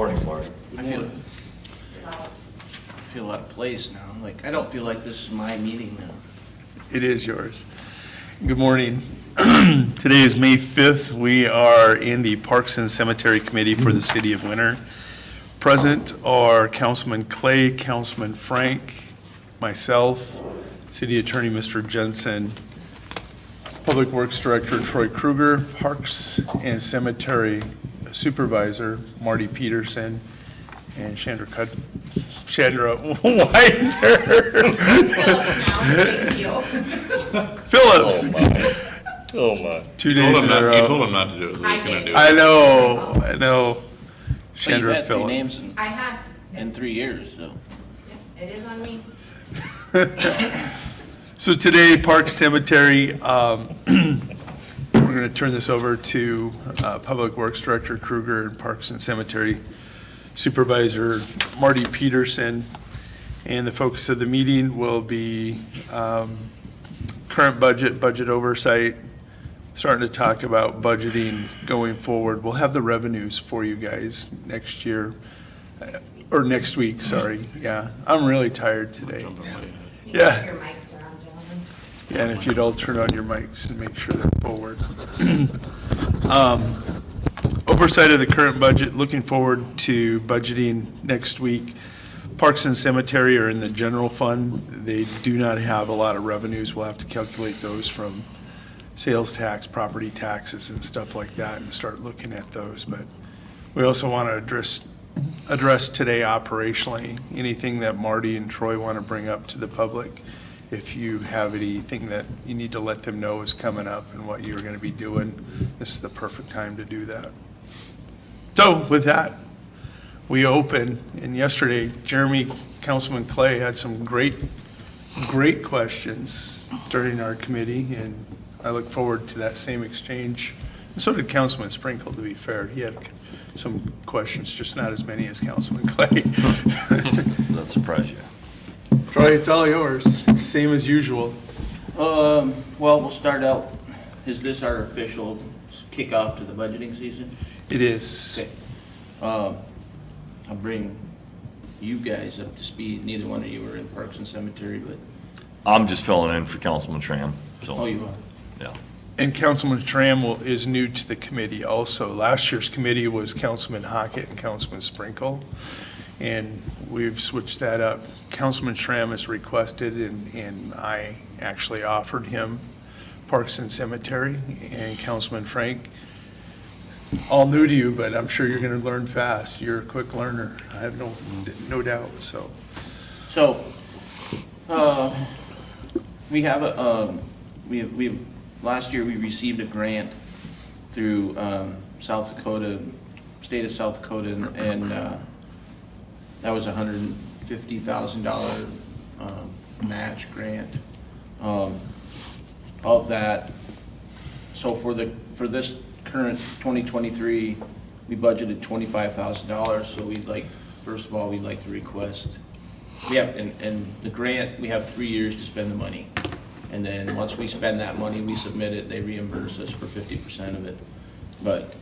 Morning, Marty. I feel out of place now. Like, I don't feel like this is my meeting now. It is yours. Good morning. Today is May 5th. We are in the Parks and Cemetery Committee for the City of Winter. Present are Councilman Clay, Councilman Frank, myself, City Attorney Mr. Jensen, Public Works Director Troy Kruger, Parks and Cemetery Supervisor Marty Peterson, and Chandra Widener. Thank you. Phillips. Oh, my. 2 days in a row. You told him not to do it, so he's gonna do it. I know. Well, you've Chandra had three Phillips. names I have. in 3 years, so. It is on me. So today, Park Cemetery, we're going to turn this over to Public Works Director Kruger and Parks and Cemetery Supervisor Marty Peterson. And the focus of the meeting will be current budget oversight, starting to talk about budgeting going forward. We'll have the revenues for you guys next year, or next week, sorry. Yeah, I'm really tired today. Jumping way ahead. You can Yeah. put your mics around, gentlemen. Yeah, and if you'd all turn on your mics and make sure they're forward. Oversight of the current budget, looking forward to budgeting next week. Parks and Cemetery are in the general fund. They do not have a lot of revenues. We'll have to calculate those from sales tax, property taxes and stuff like that and start looking at those. But we also want to address today operationally, anything that Marty and Troy want to bring up to the public. If you have anything that you need to let them know is coming up and what you're going to be doing, this is the perfect time to do that. So with that, we open, and yesterday, Councilman Clay had some great questions during our committee, and I look forward to that same exchange. And so did Councilman Sprinkle, to be fair. He had some questions, just not as many as Councilman Clay. That surprised you. Troy, it's all yours. It's same as usual. Well, we'll start out, is this our official kickoff to the budgeting season? It is. Okay. I'll bring you guys up to speed. Neither one of you are in Parks and Cemetery, but, I'm just filling in for Councilman Tram, so. oh, you are. Yeah. And Councilman Tram is new to the committee also. Last year's committee was Councilman Hockett and Councilman Sprinkle, and we've switched that up. Councilman Tram has requested, and I actually offered him Parks and Cemetery, and Councilman Frank, all new to you, but I'm sure you're going to learn fast. You're a quick learner. I have no doubt, so. So, we have a, last year we received a grant through South Dakota, state of South Dakota, and that was $150,000 match grant. Of that, so for this current 2023, we budgeted $25,000, so we'd like, first of all, we'd like to request, and the grant, we have 3 years to spend the money. And then once we spend that money, we submit it, they reimburse us for 50% of it. But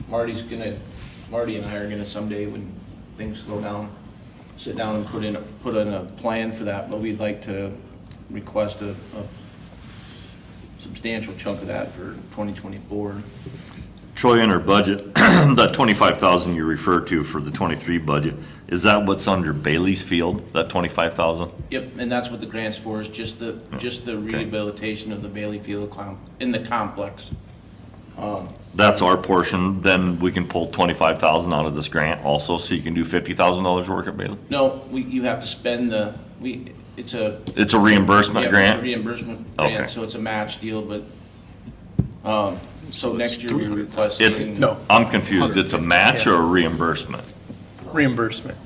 Marty and I are gonna someday, when things go down, sit down and put in a plan for that, but we'd like to request a substantial chunk of that for 2024. Troy, in our budget, that 25,000 you referred to for the 23 budget, is that what's under Bailey's Field, that 25,000? Yep, and that's what the grant's for, is just the rehabilitation of the Bailey Field in the complex. That's our portion, then we can pull 25,000 out of this grant also, so you can do $50,000 work at Bailey? No, you have to spend it's a It's a reimbursement yeah, grant? It's a reimbursement Okay. grant, so it's a match deal, but, so next year we're It's, requesting. No. I'm confused, it's a match or a reimbursement? Reimbursement.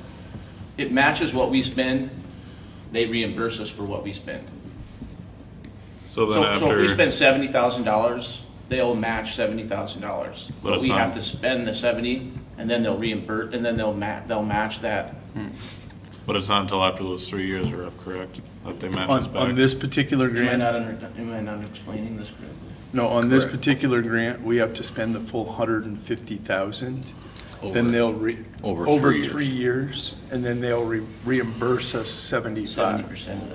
It matches what we spend, they reimburse us for what we spend. So then So if we after, spend $70,000, they'll match $70,000. But But it's we not- have to spend the 70, and then they'll reimburse, and then they'll match that. but it's not until after those 3 years are up, correct? That they match us On back? this particular Am I grant, not explaining this correctly? no, on this Correct. particular grant, we have to spend the full 150,000. then they'll over over 3 3 years, and then they'll reimburse us 75. 70% of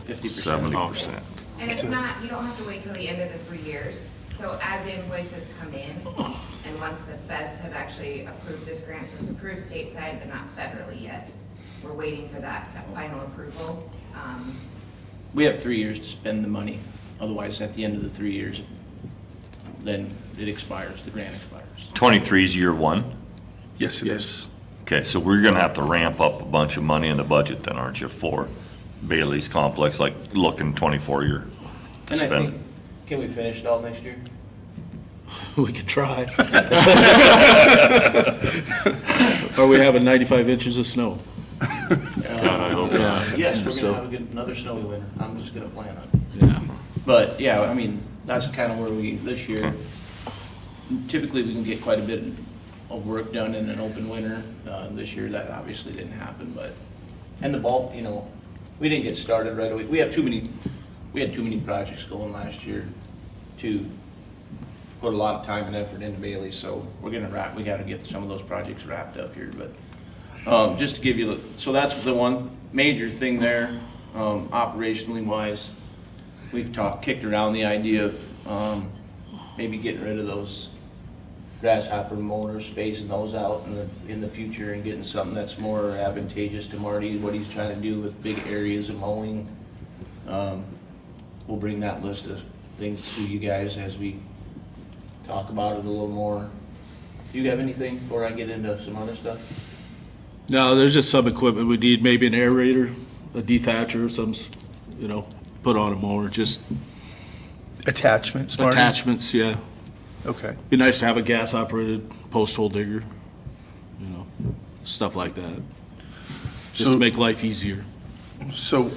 that, 50%. 70%. And it's not, you don't have to wait till the end of the 3 years. So as invoices come in, and once the feds have actually approved this grant, so it's approved stateside, but not federally yet. We're waiting for that final approval. We have 3 years to spend the money. Otherwise, at the end of the 3 years, then it expires, the grant expires. 23 is year one? Yes, it is. Okay, so we're gonna have to ramp up a bunch of money in the budget then, aren't you, for Bailey's Complex, like looking 24 year to And I think, spend? can we finish it all next year? We could try. Are we having 95 inches of snow? God, I hope not. Yes, we're So- gonna have another snowy winter. I'm just gonna plan on it. Yeah. But, yeah, I mean, that's kind of where we, this year, typically we can get quite a bit of work done in an open winter. This year, that obviously didn't happen, but, and the bulk, we didn't get started right away. We had too many projects going last year to put a lot of time and effort into Bailey, so we gotta get some of those projects wrapped up here, but, just to give you, so that's the one major thing there, operationally wise. We've kicked around the idea of, maybe getting rid of those grasshopper mowers, phasing those out in the future and getting something that's more advantageous to Marty, what he's trying to do with big areas of mowing. We'll bring that list of things to you guys as we talk about it a little more. Do you have anything before I get into some other stuff? No, there's just some equipment we need, maybe an aerator, a dethatcher, put on a mower, just Attachments, Marty? attachments, yeah. Okay. Be nice to have a gas-operated post hole digger, stuff like that. Just So- to make life easier. So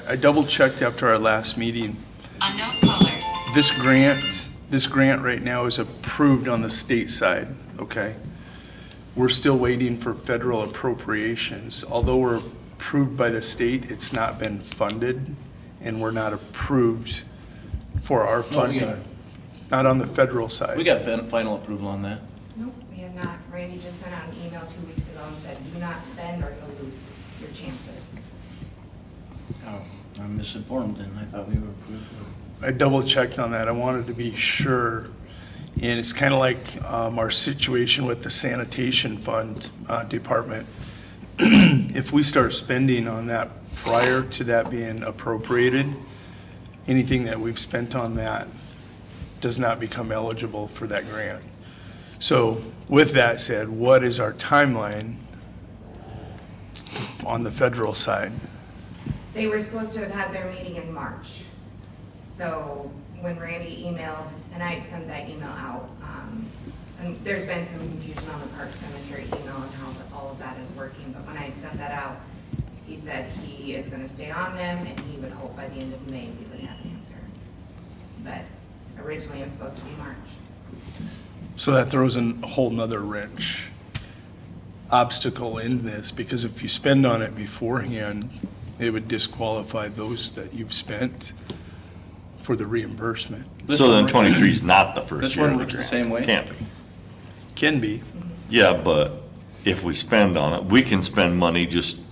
I double-checked after our last meeting. Unknown caller. This grant right now is approved on the state side, okay? We're still waiting for federal appropriations. Although we're approved by the state, it's not been funded, and we're not approved for our No, we funding. are. Not on the federal side. We got final approval on that. Nope, we have not. Randy just sent out an email 2 weeks ago and said, do not spend or you'll lose your chances. Oh, I'm misinformed then. I thought we were approved. I double-checked on that. I wanted to be sure. And it's kind of like our situation with the sanitation fund department. If we start spending on that prior to that being appropriated, anything that we've spent on that does not become eligible for that grant. So with that said, what is our timeline on the federal side? They were supposed to have had their meeting in March. So when Randy emailed, and I had sent that email out, and there's been some confusion on the Park Cemetery email and how all of that is working, but when I had sent that out, he said he is gonna stay on them and he would hope by the end of May we would have an answer. But originally it was supposed to be March. So that throws in a whole nother wrench obstacle in this, because if you spend on it beforehand, it would disqualify those that you've spent for the reimbursement. So then 23 is not the first This year one of the works the grant? same way? Can't be. Can be. Yeah, but if we spend on it, we can spend money just, So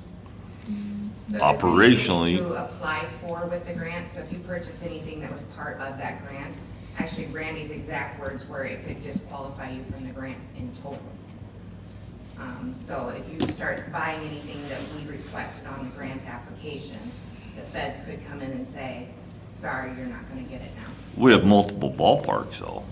this is Operationally- You applied for with the grant, so if you purchased anything that was part of that grant, actually Randy's exact words were it could disqualify you from the grant in total. So if you start buying anything that we requested on the grant application, the feds could come in and say, sorry, you're not gonna get it now. we have multiple ballparks though.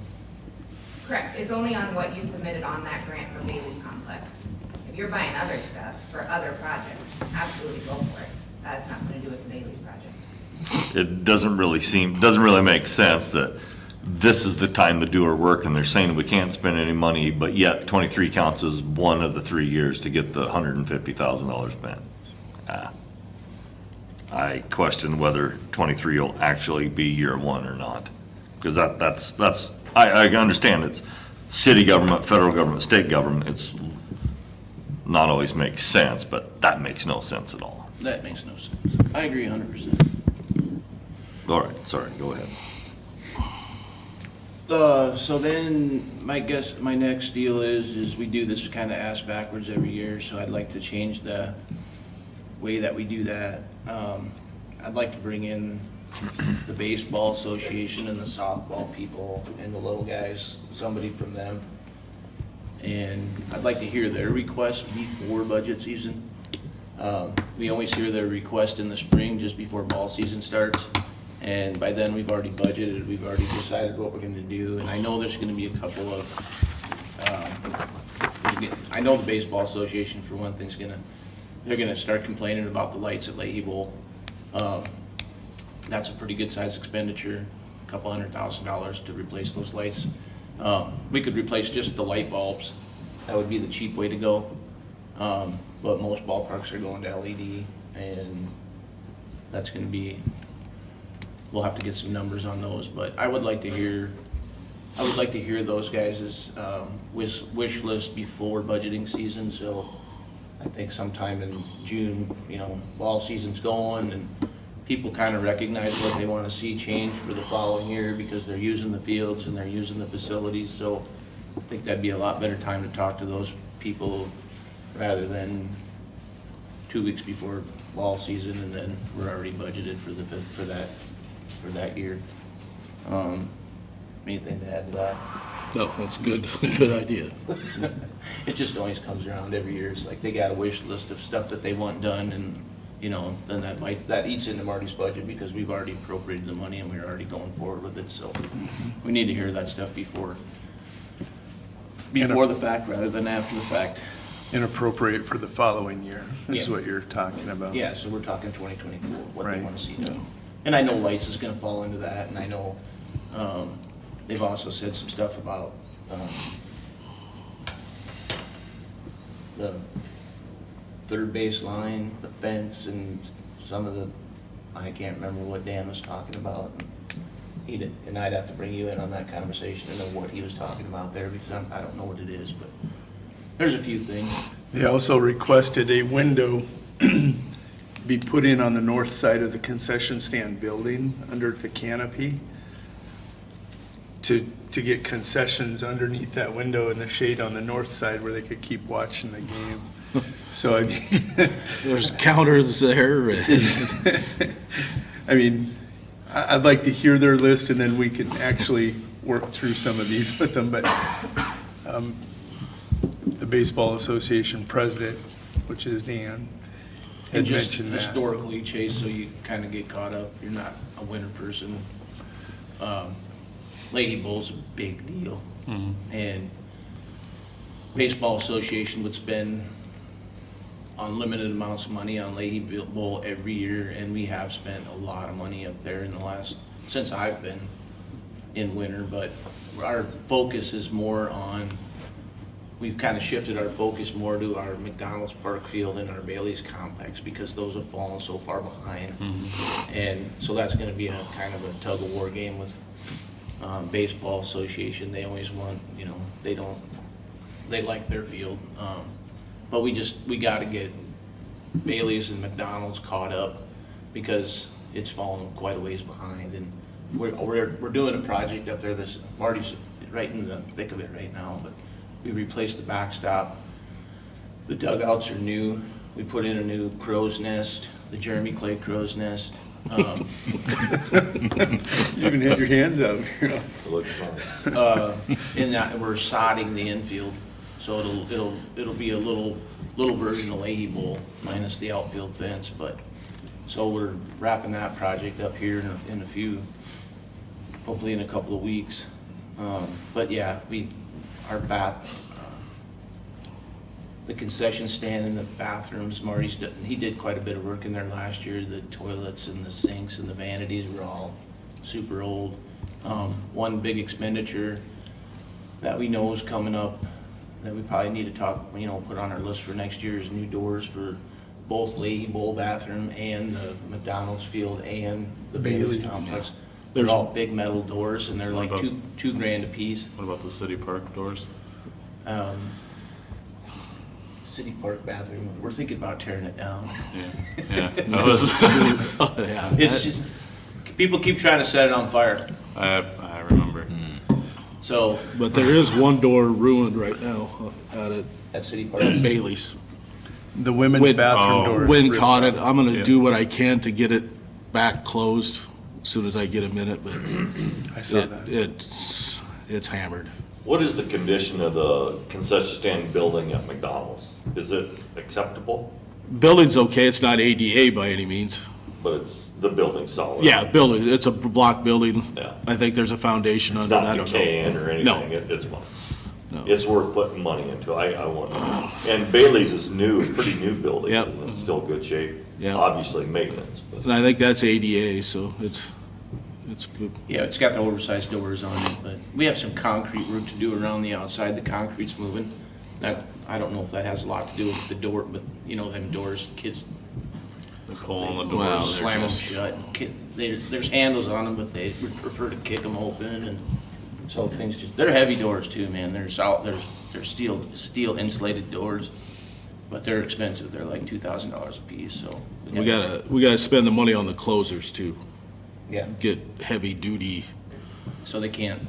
Correct, it's only on what you submitted on that grant for Bailey's Complex. If you're buying other stuff for other projects, absolutely go for it. That has nothing to do with the Bailey's project. It doesn't really make sense that this is the time to do our work and they're saying we can't spend any money, but yet 23 counts as one of the 3 years to get the $150,000 spent. I question whether 23 will actually be year one or not. Because I understand it's city government, federal government, state government, it's not always makes sense, but that makes no sense at all. That makes no sense. I agree 100%. All right, sorry, go ahead. So then, my next deal is we do this kind of ass backwards every year, so I'd like to change the way that we do that. I'd like to bring in the baseball association and the softball people and the little guys, somebody from them. And I'd like to hear their requests before budget season. We always hear their request in the spring, just before ball season starts. And by then, we've already budgeted, we've already decided what we're gonna do. And I know there's gonna be a couple of, I know the baseball association, for one thing, they're gonna start complaining about the lights at Leahy Bowl. That's a pretty good size expenditure, a couple $100,000 to replace those lights. We could replace just the light bulbs, that would be the cheap way to go. But most ballparks are going to LED, and that's gonna be, we'll have to get some numbers on those, but I would like to hear those guys' wish list before budgeting season, so I think sometime in June, ball season's going, and people kind of recognize what they want to see change for the following year, because they're using the fields and they're using the facilities, so I think that'd be a lot better time to talk to those people rather than 2 weeks before ball season, and then we're already budgeted for that year. Anything to add to that? No, that's good, good idea. It just always comes around every year. It's like they got a wish list of stuff that they want done, and, then that eats into Marty's budget, because we've already appropriated the money and we're already going forward with it, so we need to hear that stuff before the fact rather than after the fact. Inappropriate for the following year, is Yeah. what you're talking about. Yeah, so we're talking 2024, what they Right. want to see done. And I know lights is gonna fall into that, and I know, they've also said some stuff about, the third base line, the fence, and some of the, I can't remember what Dan was talking about. He did, and I'd have to bring you in on that conversation to know what he was talking about there, because I don't know what it is, but there's a few things. They also requested a window be put in on the north side of the concession stand building, under the canopy, to get concessions underneath that window in the shade on the north side where they could keep watching the game. So, I mean, There's counters there. I mean, I'd like to hear their list, and then we can actually work through some of these with them, but the Baseball Association president, which is Dan, had And just mentioned that. historically, Chase, so you kind of get caught up, you're not a winter person. Leahy Bowl's a big deal. And Baseball Association would spend unlimited amounts of money on Leahy Bowl every year, and we have spent a lot of money up there in the last, since I've been in winter, but our focus is more on, we've kind of shifted our focus more to our McDonald's Park Field and our Bailey's Complex, because those have fallen so far behind. And so that's gonna be a kind of a tug of war game with Baseball Association. They always want, they like their field. But we gotta get Bailey's and McDonald's caught up, because it's fallen quite a ways behind. And we're doing a project up there, Marty's right in the thick of it right now, but we replaced the backstop. The dugouts are new. We put in a new crow's nest, the Jeremy Clay crow's nest. You even had your hands out. It looks fun. In that, we're sodding the infield, so it'll be a little version of Leahy Bowl minus the outfield fence, but, so we're wrapping that project up here in a few, hopefully in a couple of weeks. But yeah, the concession stand and the bathrooms, he did quite a bit of work in there last year. The toilets and the sinks and the vanities were all super old. One big expenditure that we know is coming up that we probably need to put on our list for next year is new doors for both Leahy Bowl bathroom and the McDonald's field and the Bailey's Bailey's. Complex. They're all big metal doors, and they're like What about- $2,000 a piece. What about the city park doors? City Park bathroom, we're thinking about tearing it down. Yeah. No, It's just, people keep trying to set it on fire. I remember. So, But there is one door ruined right now at at City Park. Bailey's. The women's Wind- bathroom door. is Wind ripped caught it. out. I'm gonna Yeah. do what I can to get it back closed as soon as I get a minute, but I saw that. it's hammered. What is the condition of the concession stand building at McDonald's? Is it acceptable? Building's okay, it's not ADA by any means. But it's, the building's solid? Yeah, building, it's a block building. Yeah. I think there's a foundation It's under it, I not don't know. decaying or No. anything, it's fine. No. It's worth putting money into, I want, and Bailey's is new, pretty new building, Yep. isn't it? Still good shape? Yeah. Obviously maintenance, but. And I think that's ADA, so it's good. Yeah, it's got the oversized doors on it, but we have some concrete work to do around the outside. The concrete's moving. That, I don't know if that has a lot to do with the door, but you know, them doors, the kids The hole in the Wow, doors. they're slam them just- shut. There's handles on them, but they would prefer to kick them open, and so things just, they're heavy doors too, man. They're steel insulated doors, but they're expensive. They're like $2,000 a piece, so. We gotta spend the money on the closers too. Yeah, Get heavy duty. so they can't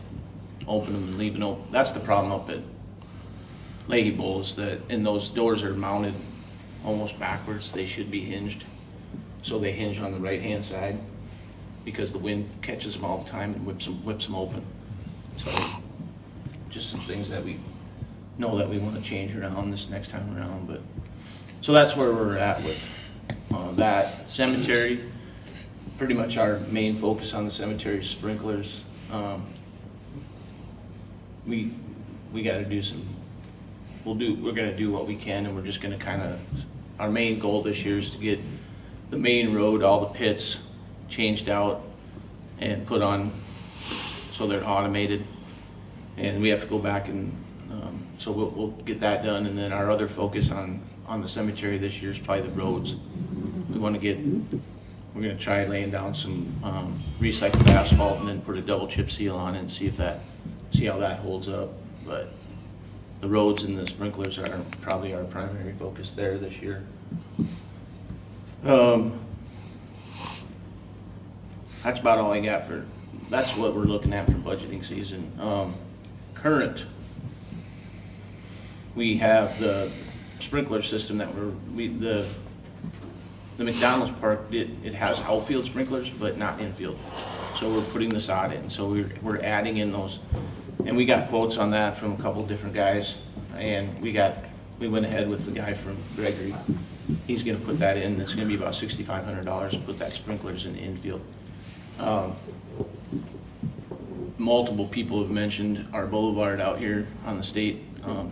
open them and leave them open. That's the problem up at Leahy Bowl, is that, and those doors are mounted almost backwards. They should be hinged. So they hinge on the right-hand side because the wind catches them all the time and whips them open. So just some things that we know that we want to change around this next time around, but, so that's where we're at with that. Cemetery, pretty much our main focus on the cemetery is sprinklers. We gotta do some, we're gonna do what we can, and we're just gonna kinda, our main goal this year is to get the main road, all the pits changed out and put on, so they're automated. And we have to go back and, so we'll get that done, and then our other focus on the cemetery this year is probably the roads. We wanna get, we're gonna try laying down some, recycled asphalt and then put a double chip seal on it and see how that holds up. But the roads and the sprinklers are probably our primary focus there this year. That's about all I got for, that's what we're looking at for budgeting season. Current, we have the sprinkler system that the McDonald's park, it has outfield sprinklers, but not infield. So we're putting the sod in, so we're adding in those. And we got quotes on that from a couple of different guys, and we went ahead with the guy from Gregory. He's gonna put that in, it's gonna be about $6,500 to put that sprinklers in the infield. Multiple people have mentioned our boulevard out here on the state,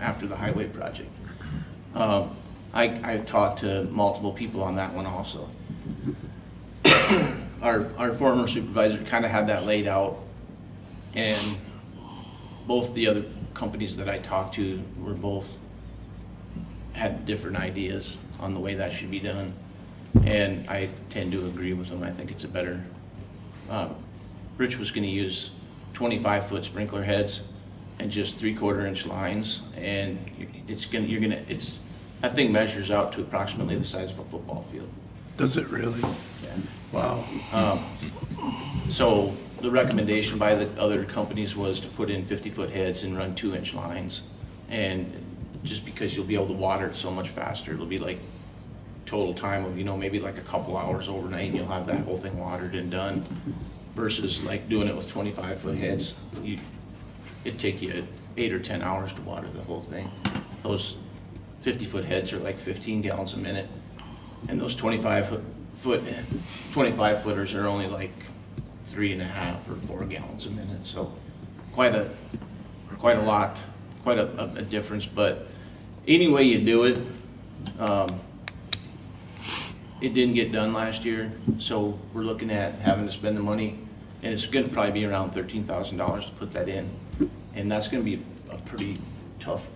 after the highway project. I've talked to multiple people on that one also. Our former supervisor kind of had that laid out, and both the other companies that I talked to had different ideas on the way that should be done, and I tend to agree with them. I think it's a better, Rich was gonna use 25-foot sprinkler heads and just 3/4 inch lines, and that thing measures out to approximately the size of a football field. Does it really? Wow. So the recommendation by the other companies was to put in 50-foot heads and run 2-inch lines. And just because you'll be able to water it so much faster, it'll be like total time of, maybe like a couple hours overnight, and you'll have that whole thing watered and done. Versus like doing it with 25-foot heads, it'd take you 8 or 10 hours to water the whole thing. Those 50-foot heads are like 15 gallons a minute, and those 25-footers are only like 3.5 or 4 gallons a minute. So quite a lot, quite a difference. But any way you do it, it didn't get done last year, so we're looking at having to spend the money, and it's gonna probably be around $13,000 to put that in, and that's gonna be a pretty tough,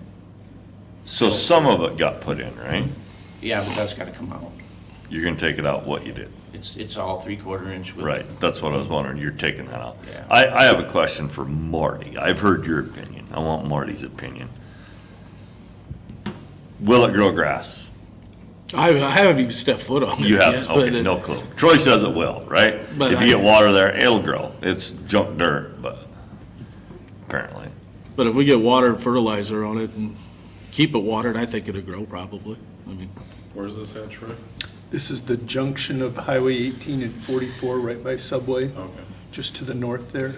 So some of it got put in, right? yeah, but that's gotta come out. You're gonna take it out what you did. It's all 3/4 inch with. Right, that's what I was wondering, you're taking that out. Yeah. I have a question for Marty. I've heard your opinion. I want Marty's opinion. Will it grow grass? I haven't even stepped foot on it You yet, haven't, but okay, no clue. Troy says it will, right? But If you get water there, it'll grow. It's junk dirt, but apparently. But if we get water and fertilizer on it and keep it watered, I think it'll grow probably. I mean, Where's this at, Troy? This is the junction of Highway 18 and 44, right by Subway, Okay, just to the north there.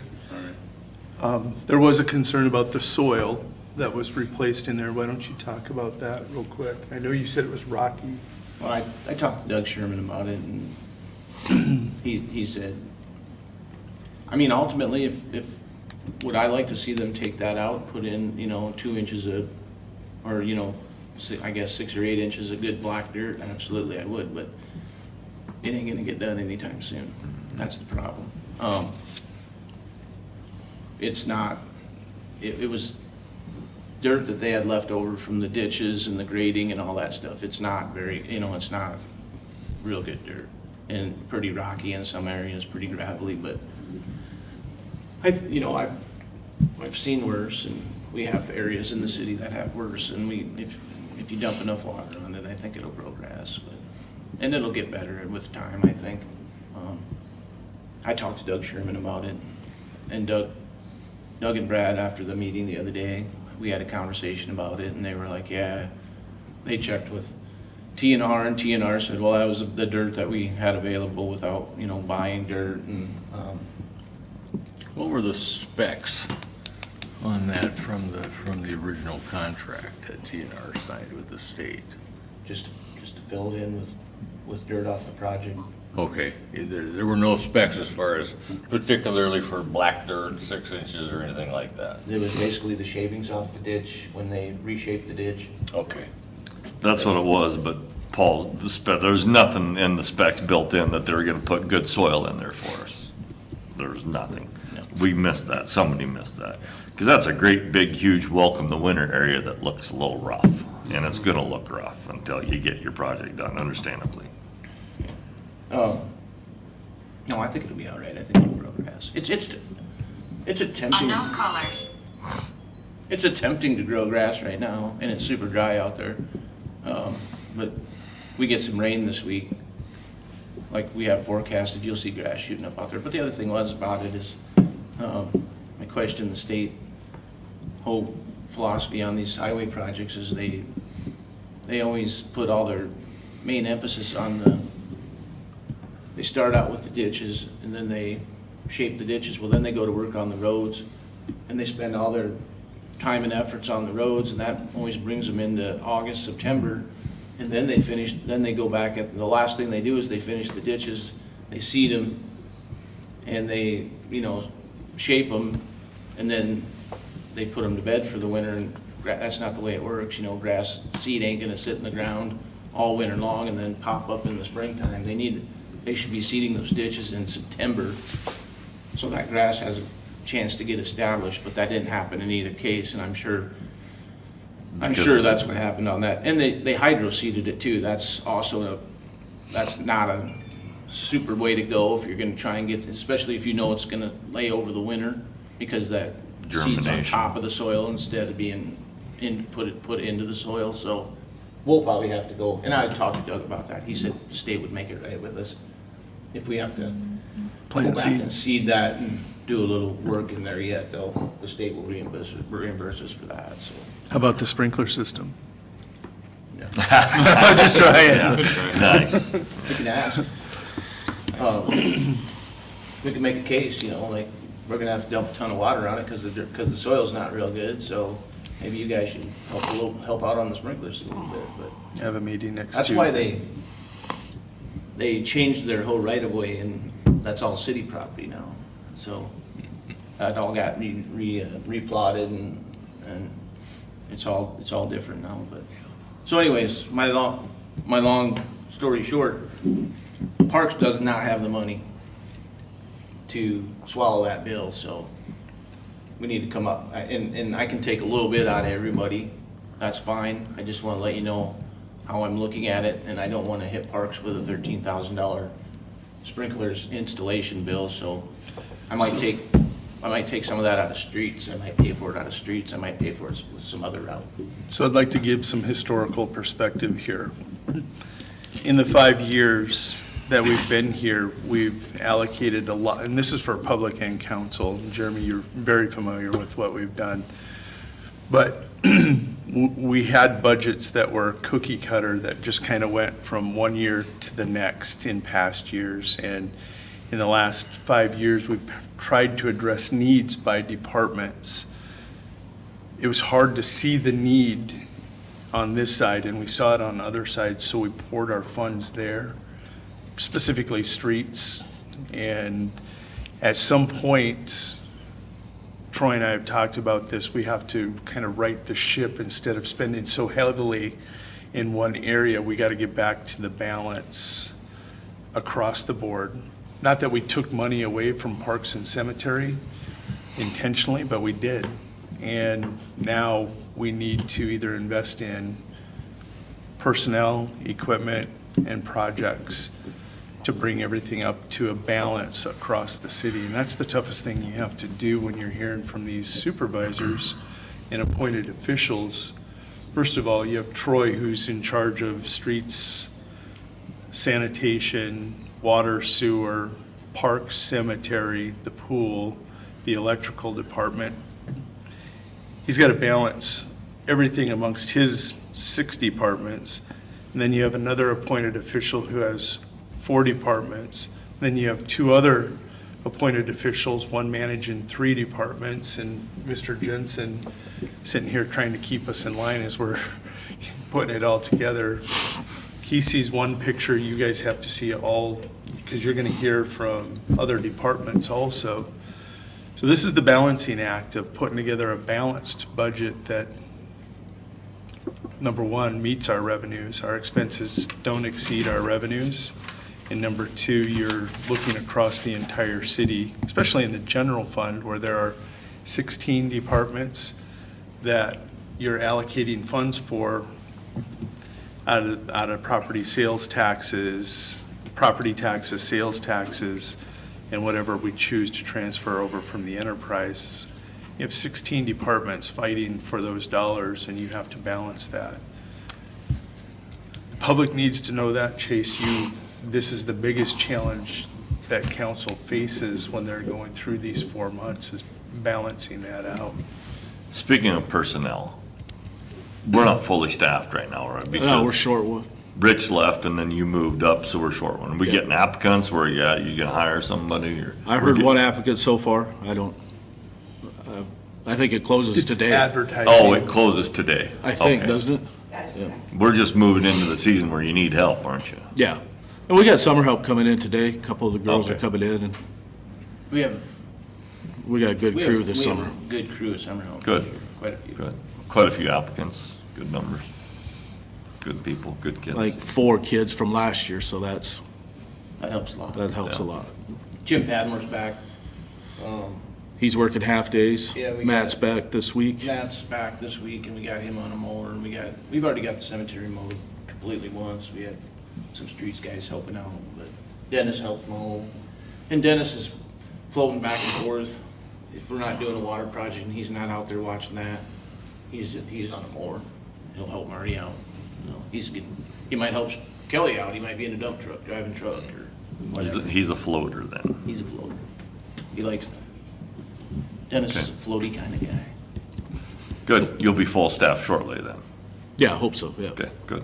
all right. There was a concern about the soil that was replaced in there. Why don't you talk about that real quick? I know you said it was rocky. Well, I talked to Doug Sherman about it, and he said, I mean, ultimately, if, would I like to see them take that out, put in, 2 inches of, or, I guess 6 or 8 inches of good black dirt? Absolutely, I would, but it ain't gonna get done anytime soon. That's the problem. It's not, it was dirt that they had left over from the ditches and the grading and all that stuff. It's not very, it's not real good dirt, and pretty rocky in some areas, pretty gravelly, but I've seen worse, and we have areas in the city that have worse, and if you dump enough water on it, I think it'll grow grass, and it'll get better with time, I think. I talked to Doug Sherman about it, and Doug and Brad, after the meeting the other day, we had a conversation about it, and they were like, yeah, they checked with TNR, and TNR said, well, that was the dirt that we had available without, buying dirt, and, What were the specs on that from the original contract that TNR signed with the state? just to fill it in with dirt off the project. Okay, there were no specs as far as particularly for black dirt, 6 inches or anything like that? It was basically the shavings off the ditch when they reshaped the ditch. Okay. That's what it was, but Paul, there's nothing in the specs built in that they were gonna put good soil in there for us. There's nothing. We missed that, somebody missed that. Because that's a great, big, huge welcome the winter area that looks a little rough. And it's gonna look rough until you get your project done, understandably. No, I think it'll be all right. I think it'll grow grass. It's attempting. Unknown caller. It's attempting to grow grass right now, and it's super dry out there. But we get some rain this week, like we have forecasted, you'll see grass shooting up out there. But the other thing was about it is, I question the state whole philosophy on these highway projects is they always put all their main emphasis on they start out with the ditches, and then they shape the ditches. Well, then they go to work on the roads, and they spend all their time and efforts on the roads, and that always brings them into August, September, and then they go back the last thing they do is they finish the ditches, they seed them, and they, shape them, and then they put them to bed for the winter, and that's not the way it works, grass seed ain't gonna sit in the ground all winter long and then pop up in the springtime. They should be seeding those ditches in September, so that grass has a chance to get established, but that didn't happen in either case, and I'm sure that's what happened on that. And they hydro seeded it too. That's not a super way to go if you're gonna try and get, especially if it's gonna lay over the winter, because that seed's on Germination. top of the soil instead of being put into the soil. So we'll probably have to go, and I talked to Doug about that. He said the state would make it right with us if we have to go Plant back seed. and seed that and do a little work in there yet. The state will reimburse us for that, so. How about the sprinkler system? Just trying. Nice. We can ask. We can make a case, like, we're gonna have to dump a ton of water on it because the soil's not real good, so maybe you guys should help out on the sprinklers a little bit, but Have a meeting next that's Tuesday. why they changed their whole right-of-way, and that's all city property now. So that all got replotted, and it's all different now, but. So anyways, my long story short, Parks does not have the money to swallow that bill, so we need to come up, and I can take a little bit out of everybody, that's fine. I just wanna let you know how I'm looking at it, and I don't wanna hit Parks with a $13,000 sprinklers installation bill, so I might take some of that out of streets, I might pay for it out of streets, I might pay for it with some other route. So I'd like to give some historical perspective here. In the 5 years that we've been here, we've allocated a lot, and this is for public and council. Jeremy, you're very familiar with what we've done. But we had budgets that were cookie cutter that just kind of went from one year to the next in past years. And in the last 5 years, we've tried to address needs by departments. It was hard to see the need on this side, and we saw it on other sides, so we poured our funds there, specifically streets. And at some point, Troy and I have talked about this, we have to kind of right the ship. Instead of spending so heavily in one area, we got to get back to the balance across the board. Not that we took money away from Parks and Cemetery intentionally, but we did. And now we need to either invest in personnel, equipment, and projects to bring everything up to a balance across the city. And that's the toughest thing you have to do when you're hearing from these supervisors and appointed officials. First of all, you have Troy, who's in charge of streets, sanitation, water, sewer, park, cemetery, the pool, the electrical department. He's got to balance everything amongst his 6 departments. And then you have another appointed official who has 4 departments. Then you have 2 other appointed officials, one managing 3 departments, and Mr. Jensen sitting here trying to keep us in line as we're putting it all together. He sees one picture, you guys have to see it all, because you're gonna hear from other departments also. So this is the balancing act of putting together a balanced budget that, number one, meets our revenues. Our expenses don't exceed our revenues. And number 2, you're looking across the entire city, especially in the general fund where there are 16 departments that you're allocating funds for out of property sales taxes, sales taxes, and whatever we choose to transfer over from the enterprise. You have 16 departments fighting for those dollars, and you have to balance that. The public needs to know that, Chase. This is the biggest challenge that council faces when they're going through these 4 months, is balancing that out. Speaking of personnel, we're not fully staffed right now, right? No, we're short one. Rich left and then you moved up, so we're short one. We Yeah. getting applicants where, yeah, you can hire somebody or? I heard one applicant so far. I think it closes It's today. advertising. Oh, it closes today. I think, Okay. doesn't it? That is Yeah. correct. We're just moving into the season where you need help, aren't you? Yeah. And we got summer help coming in today. A couple of the girls are Okay. coming in, and We have, we got a good we crew have, this we have summer. a good crew at Summer Home. Good. Quite a few. Good. Quite a few applicants, good numbers. Good people, good kids. Like 4 kids from last year, so that That helps a lot. helps a Yeah. lot. Jim Padmore's back. He's working half days. Yeah, we Matt's got- back this week. Matt's back this week, and we got him on a mower, and we've already got the cemetery mowed completely once. We had some streets guys helping out, but Dennis helped mow. And Dennis is floating back and forth. If we're not doing a water project and he's not out there watching that, he's on a mower. He'll help Marty out. You know, he might help Kelly out. He might be in a dump truck, driving truck or whatever. He's a floater then. He's a floater. He likes that. Dennis is a floaty kind of guy. Good, you'll be full staff shortly then. Yeah, I hope so, yeah. Okay, good.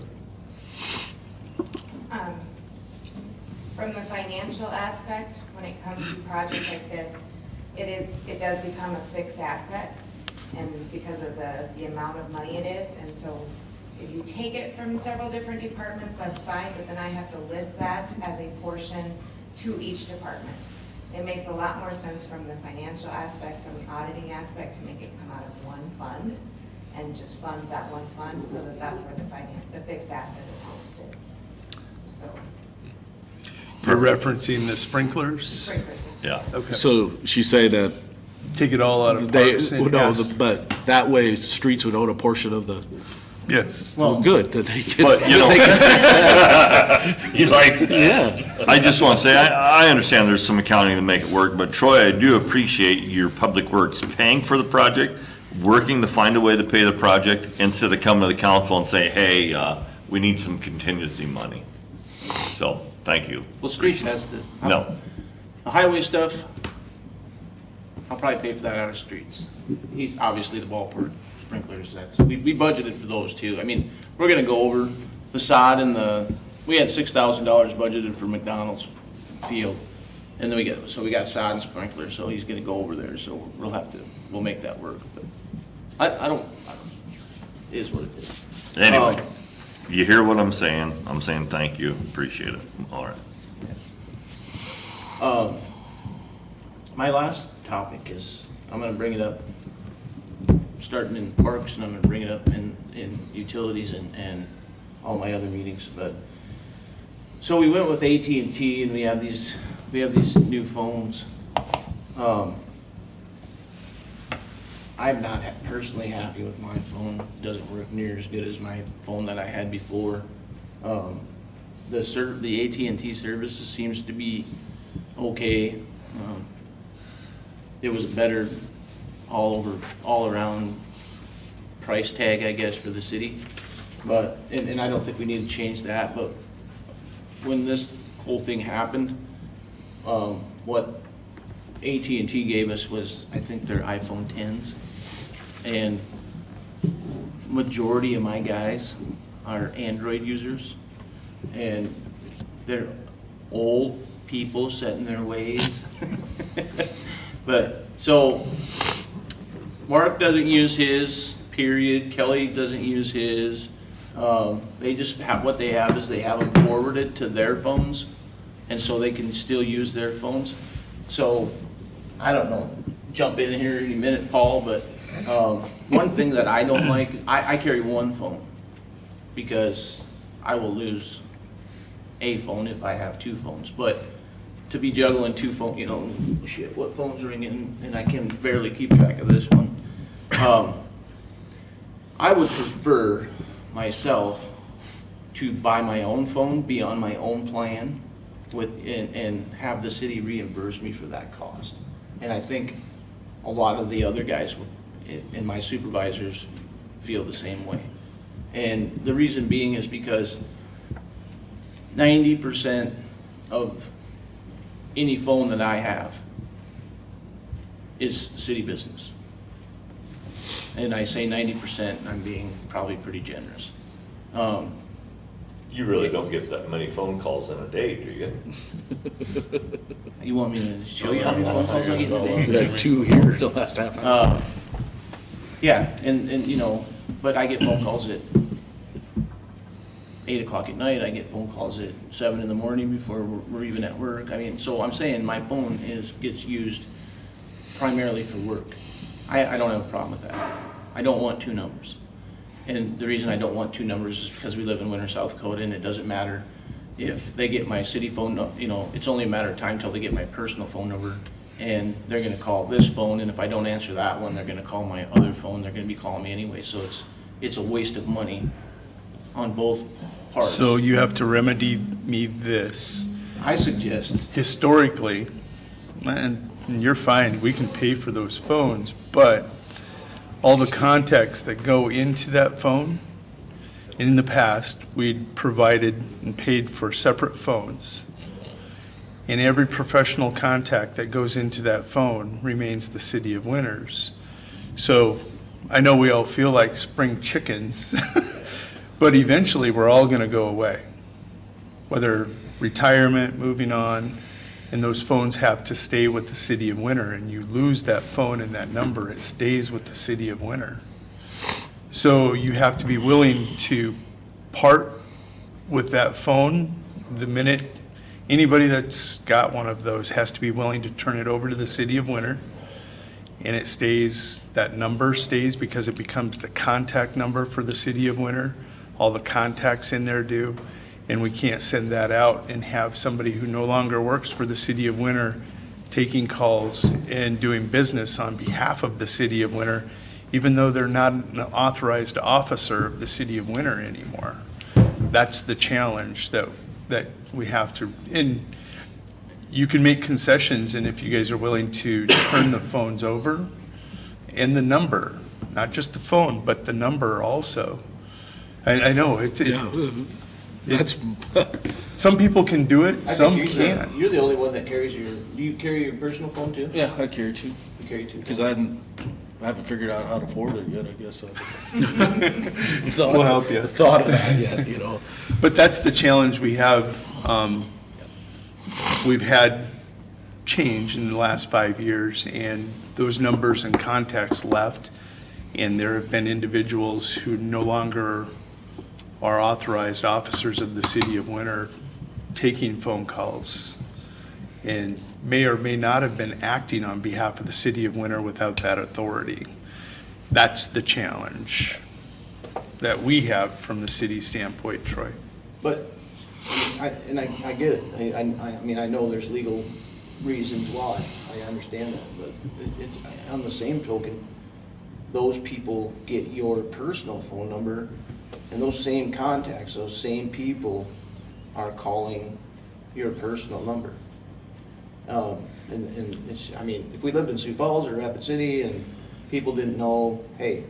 From the financial aspect, when it comes to projects like this, it does become a fixed asset, and because of the amount of money it is, and so if you take it from several different departments, that's fine, but then I have to list that as a portion to each department. It makes a lot more sense from the financial aspect, from the auditing aspect, to make it come out of one fund, and just fund that one fund, so that that's where the fixed asset is listed. So, You're referencing the sprinklers? sprinkler system. Yeah. Okay. So she's saying that Take it all out of they, parks and no, yes. but that way streets would own a portion of the, Yes. well, good, that they can. But, you know, he likes that. Yeah, I just want to say, I understand there's some accounting to make it work, but Troy, I do appreciate your public works paying for the project, working to find a way to pay the project, instead of coming to the council and say, hey, we need some contingency money. So, thank you. Well, streets has the. No, The highway stuff, I'll probably pay for that out of streets. He's obviously the ballpark sprinklers, we budgeted for those too. I mean, we're gonna go over the sod and we had $6,000 budgeted for McDonald's field. And then we got sod and sprinklers, so he's gonna go over there, so we'll make that work, but I don't, it is what it is. Anyway, you hear what I'm saying? I'm saying thank you, appreciate it. All right. My last topic is, I'm gonna bring it up, starting in parks, and I'm gonna bring it up in utilities and all my other meetings, but, so we went with AT&T, and we have these new phones. I'm not personally happy with my phone, it doesn't work near as good as my phone that I had before. The AT&T services seems to be okay. It was a better all around price tag, I guess, for the city. But, and I don't think we need to change that, but when this whole thing happened, what AT&T gave us was, I think, their iPhone 10s. And majority of my guys are Android users. And they're old people set in their ways. But, so, Mark doesn't use his, period. Kelly doesn't use his. They just have, what they have is they have them forwarded to their phones, and so they can still use their phones. So, I don't know, jump in here any minute, Paul, but one thing that I don't like, I carry one phone, because I will lose a phone if I have two phones. But to be juggling two phones, you know, shit, what phone's ringing, and I can barely keep track of this one. I would prefer myself to buy my own phone, be on my own plan, and have the city reimburse me for that cost. And I think a lot of the other guys and my supervisors feel the same way. And the reason being is because 90% of any phone that I have is city business. And I say 90%, I'm being probably pretty generous. You really don't get that many phone calls in a day, do you? You want me to show you how many phone calls I get today? We had 2 here the last half hour. Yeah, and you know, but I get phone calls at 8 o'clock at night, I get phone calls at 7 in the morning before we're even at work. I mean, so I'm saying my phone gets used primarily for work. I don't have a problem with that. I don't want 2 numbers. And the reason I don't want 2 numbers is because we live in Winter, South Dakota, and it doesn't matter if they get my city phone, you know, it's only a matter of time till they get my personal phone number, and they're gonna call this phone, and if I don't answer that one, they're gonna call my other phone, they're gonna be calling me anyway, so it's a waste of money on both parts. So you have to remedy me this. I suggest, Historically, and you're fine, we can pay for those phones, but all the contacts that go into that phone, in the past, we'd provided and paid for separate phones. And every professional contact that goes into that phone remains the city of Winters. So I know we all feel like spring chickens, but eventually we're all gonna go away. Whether retirement, moving on, and those phones have to stay with the city of Winter, and you lose that phone and that number, it stays with the city of Winter. So you have to be willing to part with that phone the minute anybody that's got one of those has to be willing to turn it over to the city of Winter, and it stays, that number stays because it becomes the contact number for the city of Winter. All the contacts in there do, and we can't send that out and have somebody who no longer works for the city of Winter taking calls and doing business on behalf of the city of Winter, even though they're not an authorized officer of the city of Winter anymore. That's the challenge that we have to, and you can make concessions, and if you guys are willing to turn the phones over and the number, not just the phone, but the number also. I know, Yeah, that's, some people can do it, I some think can't. you're the only one that carries do you carry your personal phone too? yeah, I carry 2, You carry 2? because I I haven't figured out how to forward it yet, I guess. We'll help you. Thought of that yet, you know? But that's the challenge we have. We've had change in the last 5 years, and those numbers and contacts left, and there have been individuals who no longer are authorized officers of the city of Winter taking phone calls, and may or may not have been acting on behalf of the city of Winter without that authority. That's the challenge that we have from the city standpoint, Troy. But, I get it. I mean, I know there's legal reasons why. I understand that, but it's, on the same token, those people get your personal phone number, and those same contacts, those same people are calling your personal number. And it's, I mean, if we lived in Sioux Falls or Rapid City and people didn't know, hey,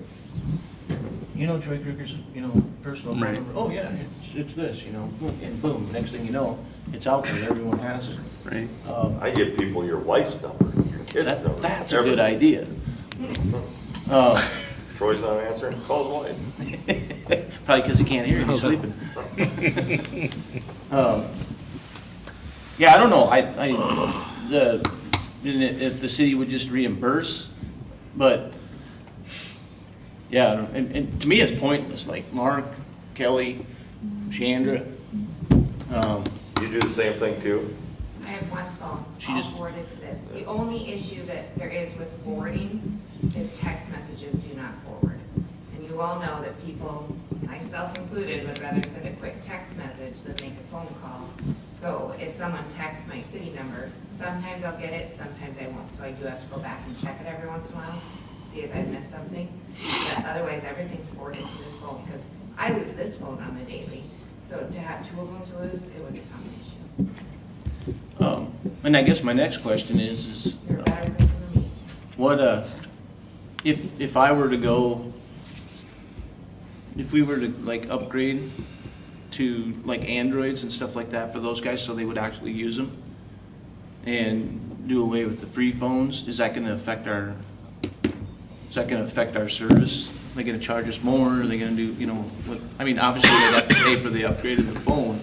you know Troy Krieger's, you know, personal phone Right. number? Oh, yeah, it's this, you know, and boom, next thing you know, it's out there, everyone has it. Right. I give people your wife's number, your kid's number. That's a good idea. Troy's not answering, call his wife. Probably because he can't hear you, he's sleeping. Yeah, I don't know, if the city would just reimburse, but, yeah, and to me, it's pointless, like Mark, Kelly, Chandra, You do the same thing too? I have one phone, She all just- forwarded to this. The only issue that there is with forwarding is text messages do not forward. And you all know that people, myself included, would rather send a quick text message than make a phone call. So if someone texts my city number, sometimes I'll get it, sometimes I won't. So I do have to go back and check it every once in a while, see if I've missed something. But otherwise, everything's forwarded to this phone, because I lose this phone on the daily. So to have two of them to lose, it would become an issue. and I guess my next question is, You're a better person than me. what, if I were to go, if we were to like upgrade to like Androids and stuff like that for those guys, so they would actually use them, and do away with the free phones, is that gonna affect our service? Are they gonna charge us more? Are they gonna do, you know, what, I mean, obviously they'd have to pay for the upgrade of the phone,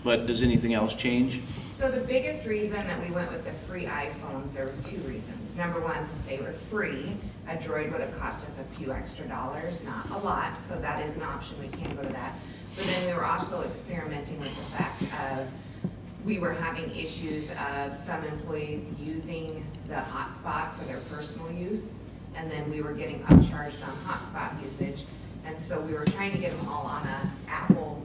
but does anything else change? So the biggest reason that we went with the free iPhones, there was two reasons. Number one, they were free. A Droid would have cost us a few extra dollars, not a lot, so that is an option, we can go to that. But then we were also experimenting with the fact of, we were having issues of some employees using the hotspot for their personal use, and then we were getting upcharged on hotspot usage. And so we were trying to get them all on a Apple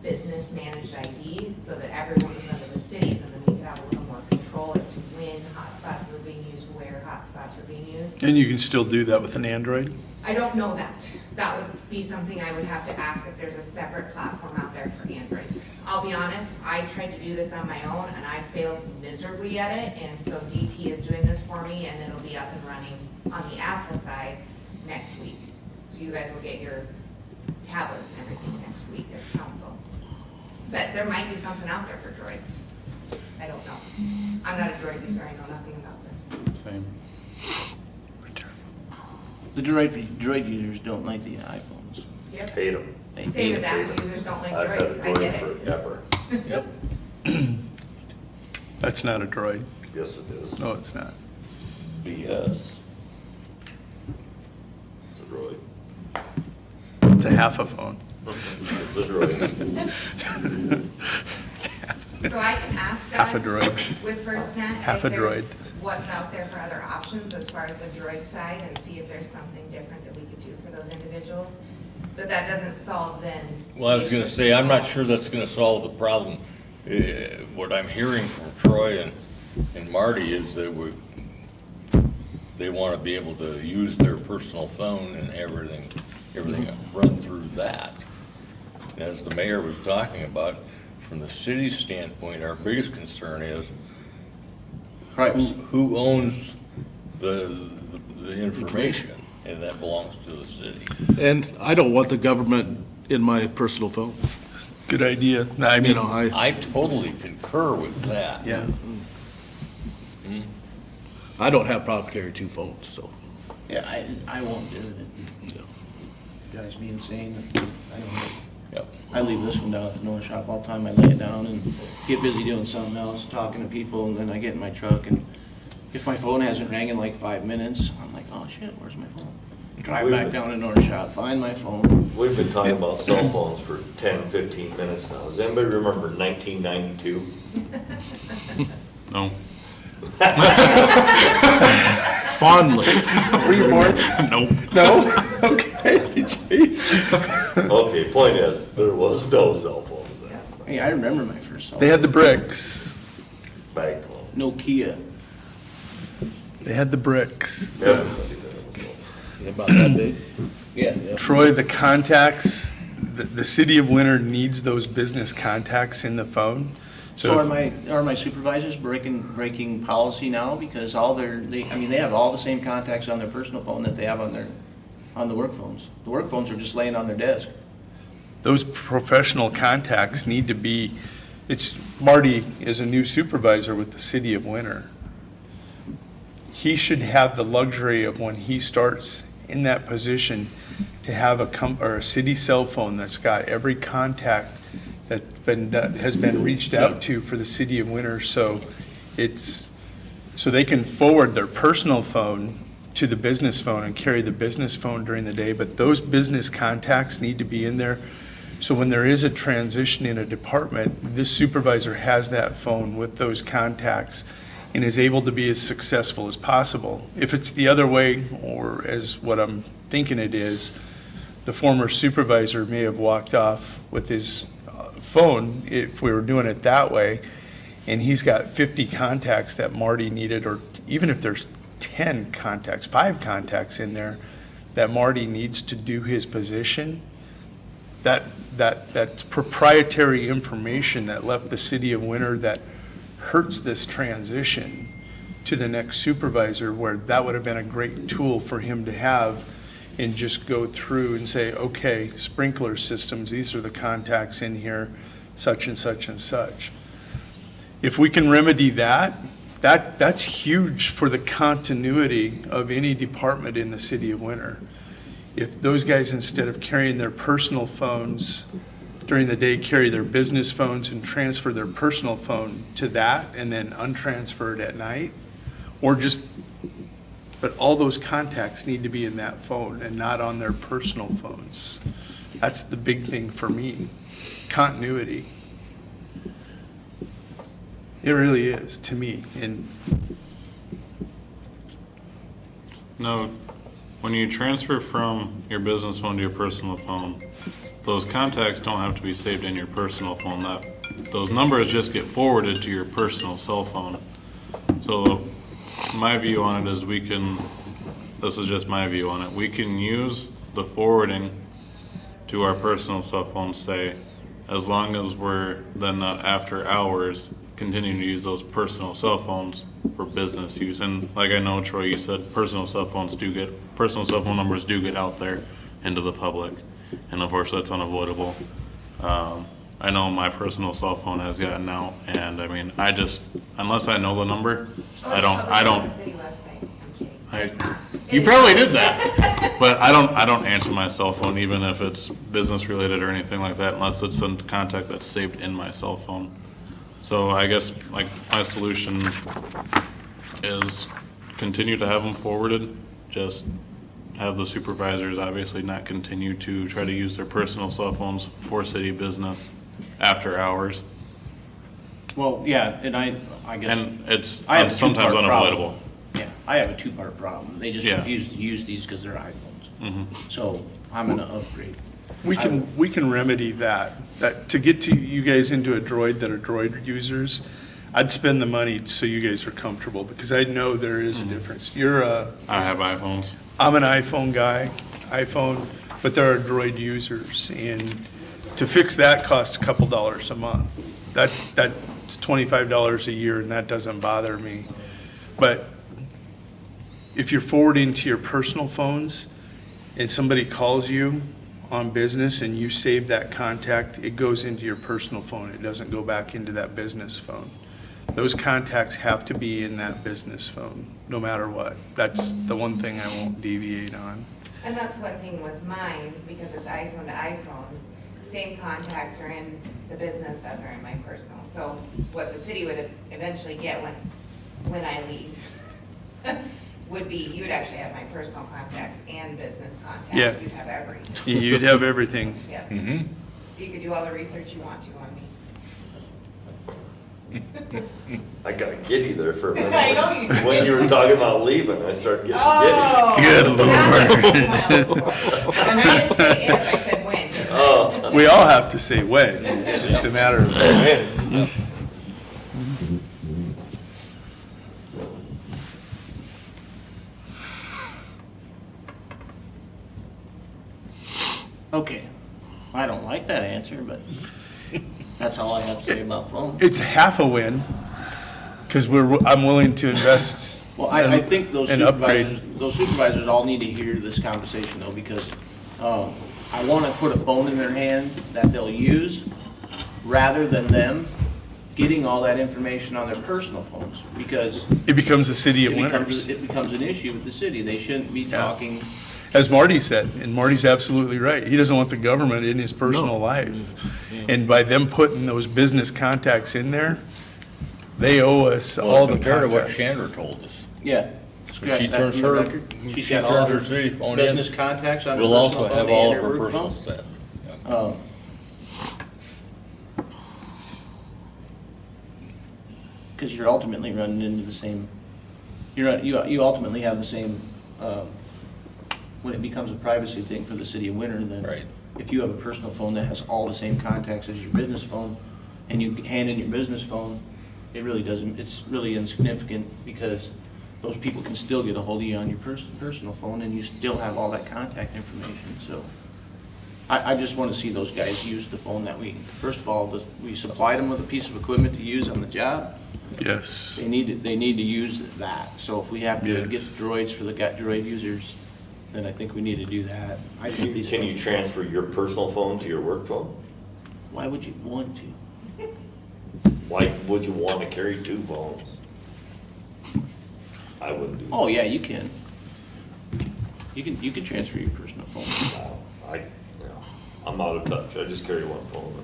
business managed ID, so that everyone was under the cities, and then we could have a little more control as to when hotspots were being used, where hotspots were being used. And you can still do that with an Android? I don't know that. That would be something I would have to ask if there's a separate platform out there for Androids. I'll be honest, I tried to do this on my own, and I failed miserably at it, and so DT is doing this for me, and it'll be up and running on the Apple side next week. So you guys will get your tablets and everything next week as council. But there might be something out there for droids. I don't know. I'm not a droid user, I know nothing about them. Same. The Droid users don't like the iPhones. Yep. Hate them. They Same hate as it. Apple users don't like I've had a droids, I get Droid it. forever. Yep. That's not a Droid. Yes, it is. No, it's not. BS. It's a droid. It's a half a phone. It's a droid. So I can ask Half a Doug droid. with FirstNet Half if a there's droid. what's out there for other options as far as the droid side, and see if there's something different that we could do for those individuals. But that doesn't solve then. Well, I was gonna say, I'm not sure that's gonna solve the problem. What I'm hearing from Troy and Marty is that they wanna be able to use their personal phone and everything run through that. And as the mayor was talking about, from the city's standpoint, our biggest concern is Right. who owns the information, and that belongs to the city. And I don't want the government in my personal phone. Good idea. I You mean, know, I totally concur with that. yeah. I don't have a problem carrying two phones, so. Yeah, I won't do it. Guys be insane. I don't know. Yep. I leave this one down at the North Shop all the time. I lay it down and get busy doing something else, talking to people, and then I get in my truck, and if my phone hasn't rang in like 5 minutes, I'm like, oh shit, where's my phone? Drive back down to North Shop, find my phone. We've been talking about cell phones for 10, 15 minutes now. Does anybody remember 1992? No. Fondly. Were you born? Nope. No? Okay, jeez. Okay, point is, there was no cell phones then. Hey, I remember my first cell They phone. had the bricks. Bag phone. Nokia. They had the bricks. Everybody did have a cell phone. About that big. Yeah. Troy, the contacts, the city of Winter needs those business contacts in the phone. So So if- are my supervisors breaking policy now because they have all the same contacts on their personal phone that they have on the work phones. The work phones are just laying on their desk. those professional contacts need to be, Marty is a new supervisor with the city of Winter. He should have the luxury of when he starts in that position to have a city cell phone that's got every contact that has been reached out to for the city of Winter, so they can forward their personal phone to the business phone and carry the business phone during the day, but those business contacts need to be in there. So when there is a transition in a department, this supervisor has that phone with those contacts and is able to be as successful as possible. If it's the other way, or as what I'm thinking it is, the former supervisor may have walked off with his phone, if we were doing it that way, and he's got 50 contacts that Marty needed, or even if there's 10 contacts, 5 contacts in there that Marty needs to do his position, that's proprietary information that left the city of Winter that hurts this transition to the next supervisor, where that would have been a great tool for him to have and just go through and say, okay, sprinkler systems, these are the contacts in here, such and such and such. If we can remedy that's huge for the continuity of any department in the city of Winter. If those guys, instead of carrying their personal phones during the day, carry their business phones and transfer their personal phone to that and then untransfer it at night, but all those contacts need to be in that phone and not on their personal phones. That's the big thing for me, continuity. It really is, to me, and No, when you transfer from your business phone to your personal phone, those contacts don't have to be saved in your personal phone. Those numbers just get forwarded to your personal cell phone. So my view on it is this is just my view on it, we can use the forwarding to our personal cell phones, say, as long as we're then not after hours continuing to use those personal cell phones for business use. And like I know, Troy, you said personal cell phone numbers do get out there into the public. And of course, that's unavoidable. I know my personal cell phone has gotten out, and I mean, unless I know the number, I don't. The city website, I'm kidding. I- It's not. You probably did that, but I don't answer my cell phone, even if it's business related or anything like that, unless it's a contact that's saved in my cell phone. So I guess, like, my solution is continue to have them forwarded, just have the supervisors obviously not continue to try to use their personal cell phones for city business after hours. Well, yeah, and I guess, And it's I have a sometimes two-part problem. unavoidable. Yeah, I have a two-part problem. They just Yeah. refuse to use these because they're iPhones. So I'm gonna upgrade. we can remedy that. To get to you guys into a Droid that are Droid users, I'd spend the money so you guys are comfortable, because I know there is a difference. I have iPhones. I'm an iPhone guy, but there are Droid users, and to fix that costs a couple dollars a month. That's $25 a year, and that doesn't bother me. But if you're forwarding to your personal phones and somebody calls you on business and you save that contact, it goes into your personal phone. It doesn't go back into that business phone. Those contacts have to be in that business phone, no matter what. That's the one thing I won't deviate on. And that's one thing with mine, because it's iPhone to iPhone, same contacts are in the business as are in my personal. So what the city would eventually get when I leave would be, you would actually have my personal contacts and business contacts. Yeah. You'd have everything. You'd have everything. Yep. Mm-hmm. So you could do all the research you want to on me. I got giddy there for a minute. I know you did. When you were talking about leaving, I started getting Oh. Good Lord. And I didn't say if, I said when. Oh, We all have to say when, it's just a matter of when. Okay, I don't like that answer, but that's all I have to say about phones. It's half a win, because I'm willing to invest. Well, I think those and upgrade. supervisors all need to hear this conversation though, because I want to put a phone in their hand that they'll use rather than them getting all that information on their personal phones, because It becomes a city of it winners. becomes an issue with the city. They shouldn't be talking. As Marty said, and Marty's absolutely right, he doesn't want the government in his personal life. And by them putting those business contacts in there, they owe us all Well, the compared to what contacts. Chandra told us. Yeah. Scratch She that turns from the her, record. she She's got all turns her her city phone in. business contacts on her We'll also personal have phone all and of her her work personal phone. stuff. Because you're ultimately running into the same, you ultimately have the same, when it becomes a privacy thing for the city of Winter, then Right. if you have a personal phone that has all the same contacts as your business phone, and you hand in your business phone, it really doesn't, it's really insignificant, because those people can still get a hold of you on your personal phone, and you still have all that contact information, so. I just want to see those guys use the phone that first of all, we supplied them with a piece of equipment to use on the job. Yes. They need to use that. So if we have to get Yes. droids for the droid users, then I think we need to do that. I think these can you phones- transfer your personal phone to your work phone? Why would you want to? Why would you want to carry two phones? I wouldn't do that. Oh, yeah, you can. You can transfer your personal phone. I'm out of touch. I just carry one phone,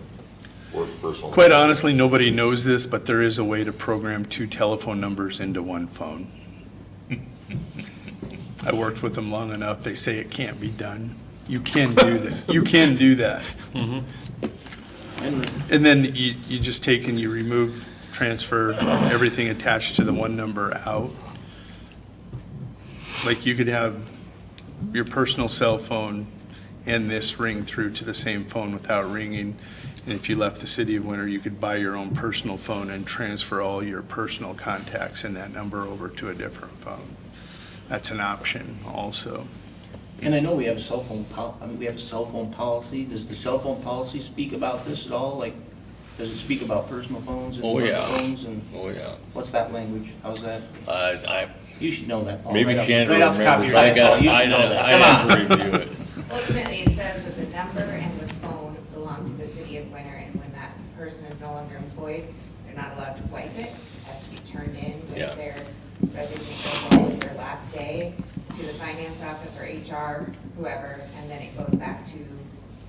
work personal. Quite honestly, nobody knows this, but there is a way to program 2 telephone numbers into one phone. I worked with them long enough, they say it can't be done. You can do that. You can do that. And And then you just take and you remove, transfer everything attached to the one number out. Like you could have your personal cell phone and this ring through to the same phone without ringing. And if you left the city of Winter, you could buy your own personal phone and transfer all your personal contacts in that number over to a different phone. That's an option also. And I know we have a cell phone we have a cell phone policy. Does the cell phone policy speak about this at all? Like, does it speak about personal phones and Oh, work yeah. phones and Oh, yeah. what's that language? How's that? You should know that, Paul. Maybe Right off- Chandra right off the top of remembers. your I head, Paul. got, You should know that. I Come have on. to review it. Ultimately, it says that the number and the phone belong to the city of Winter, and when that person is no longer employed, they're not allowed to wipe it. It has to be turned in Yeah. with their resignation or with their last day to the finance office or HR, whoever, and then it goes back to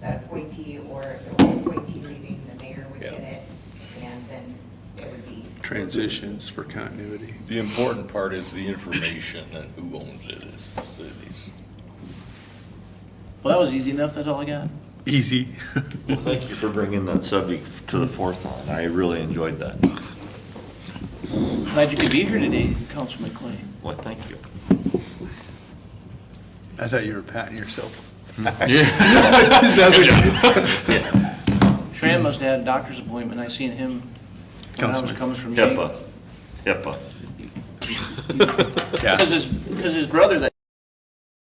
that appointee, or if there was an appointee leaving, the mayor would Yeah. get it, and then it would be. Transitions for continuity. The important part is the information and who owns it is the cities. Well, that was easy enough. That's all I got. Easy. Well, thank you for bringing that subject to the forefront. I really enjoyed that. Glad you could be here today, Councilman Clay. Well, thank you. I thought you were patting yourself. Tran must have had a doctor's appointment. I seen him when I was Councilman. coming from Yankton. HIPAA. Yeah. Because his brother that